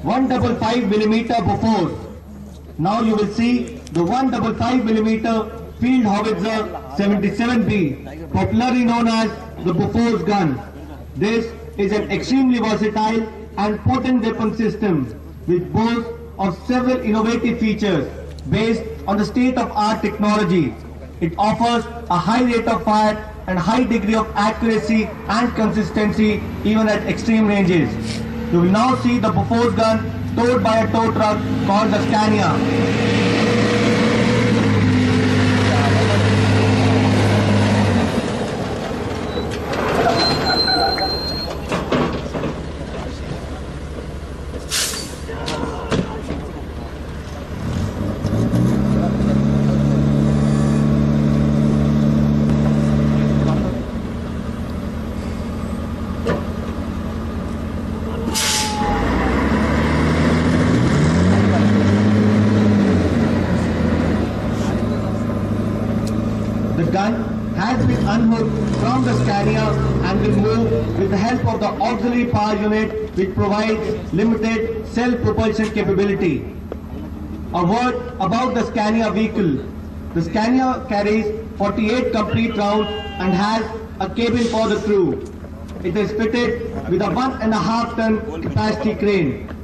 155mm Bofors. Now you will see the 155mm Field Howitzer 77B, popularly known as the Bofors gun. This is an extremely versatile and potent weapon system which boasts of several innovative features based on the state-of-art technology. It offers a high rate of fire and high degree of accuracy and consistency even at extreme ranges. You will now see the Bofors gun towed by a tow truck called the Scania. The gun has been unhooked from the Scania and will move with the help of the auxiliary power unit which provides limited self-propulsion capability. A word about the Scania vehicle. The Scania carries 48 complete rounds and has a cabin for the crew. It is fitted with a 1.5 ton capacity crane.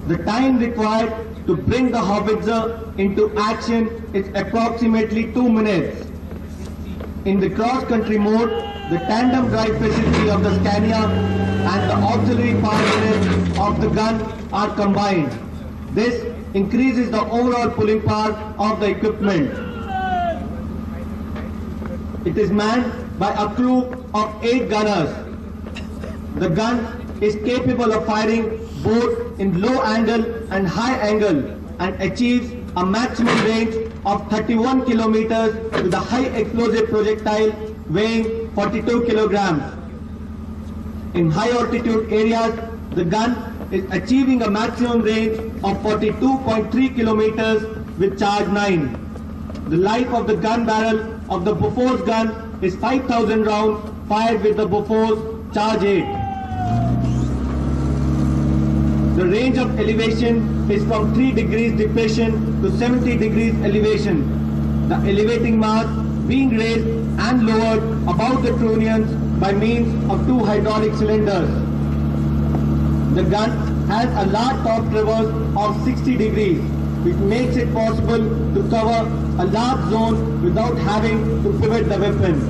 The time required to bring the howitzer into action is approximately 2 minutes. In the cross-country mode, the tandem drive facility of the Scania and the auxiliary power unit of the gun are combined. This increases the overall pulling power of the equipment. It is manned by a crew of 8 gunners. The gun is capable of firing both in low angle and high angle and achieves a maximum range of 31 kilometers with a high explosive projectile weighing 42 kilograms. In high altitude areas, the gun is achieving a maximum range of 42.3 kilometers with charge 9. The life of the gun barrel of the Bofors gun is 5,000 rounds fired with the Bofors charge 8. The range of elevation is from 3 degrees depression to 70 degrees elevation. The elevating mass being raised and lowered above the trunnions by means of 2 hydraulic cylinders. The gun has a large top traverse of 60 degrees, which makes it possible to cover a large zone without having to pivot the weapon.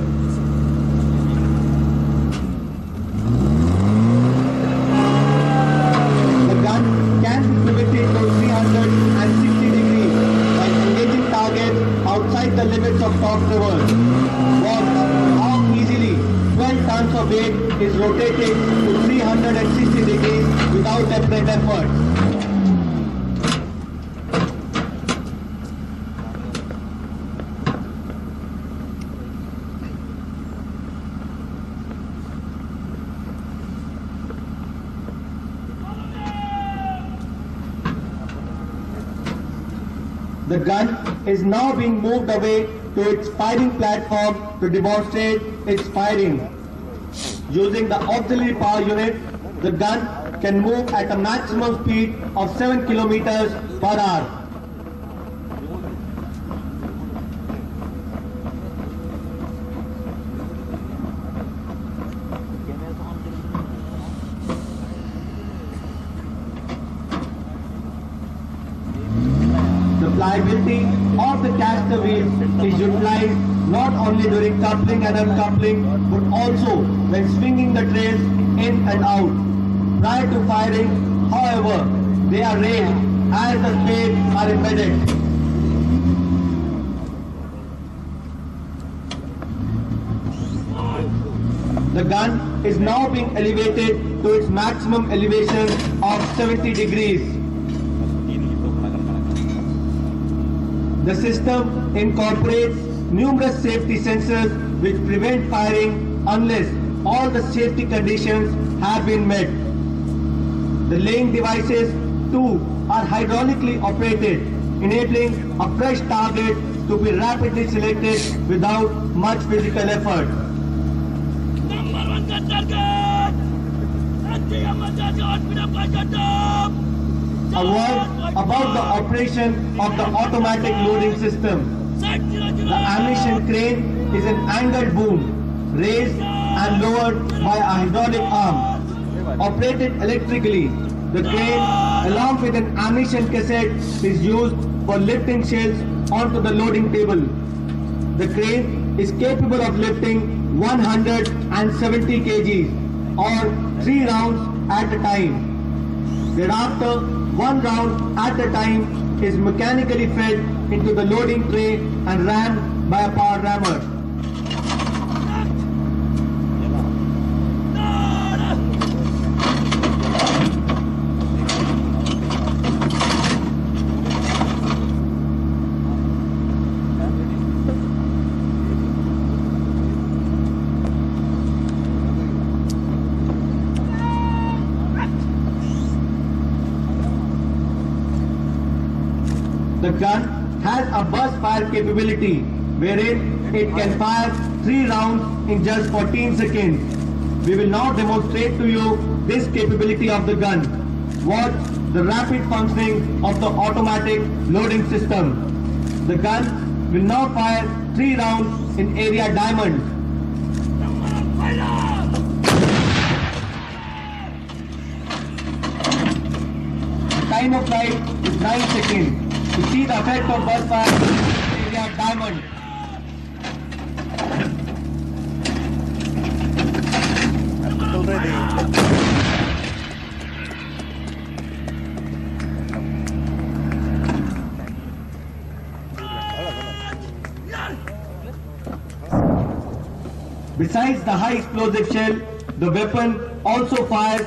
Outside the limits of top traverse. Watch how easily 12 tons of weight is rotated to 360 degrees without separate effort. The gun is now being moved away to its firing platform to demonstrate its firing. Using the auxiliary power unit, the gun can move at a maximum speed of 7 kilometers per hour. The pliability of the caster wheel is utilized not only during coupling and uncoupling but also when swinging the trails in and out. Prior to firing, however, they are raised as the spades are embedded. The gun is now being elevated to its maximum elevation of 70 degrees. The system incorporates numerous safety sensors which prevent firing unless all the safety conditions have been met. The laying devices too are hydraulically operated, enabling a fresh target to be rapidly selected without much physical effort. Number one gun target! A word about the operation of the automatic loading system. The ammunition crane is an angled boom, raised and lowered by a hydraulic arm. Operated electrically, the crane, along with an ammunition cassette, is used for lifting shells onto the loading table. The crane is capable of lifting 170 kg or 3 rounds at a time. Thereafter, 1 round at a time is mechanically fed into the loading tray and rammed by a power rammer. The gun has a burst fire capability wherein it can fire 3 rounds in just 14 seconds. We will now demonstrate to you this capability of the gun. Watch the rapid functioning of the automatic loading system. The gun will now fire 3 rounds in area diamond. The time of flight is 9 seconds. To see the effect of burst fire in area diamond. Besides the high explosive shell, the weapon also fires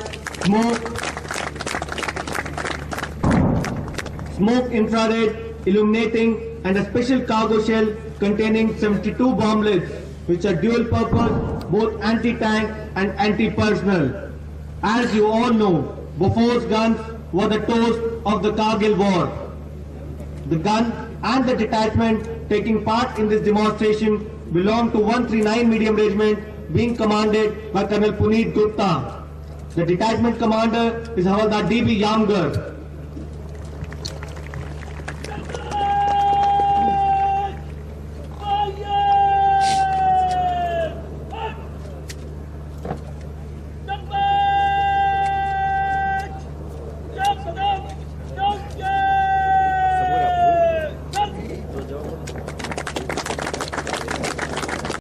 smoke infrared, illuminating, and a special cargo shell containing 72 bomblets, which are dual purpose, both anti-tank and anti-personnel. As you all know, Bofors guns were the toast of the Kargil war. The gun and the detachment taking part in this demonstration belong to 139 Medium Regiment, being commanded by Colonel Puneet Gupta. The detachment commander is Havaldar D.B. Yamgar.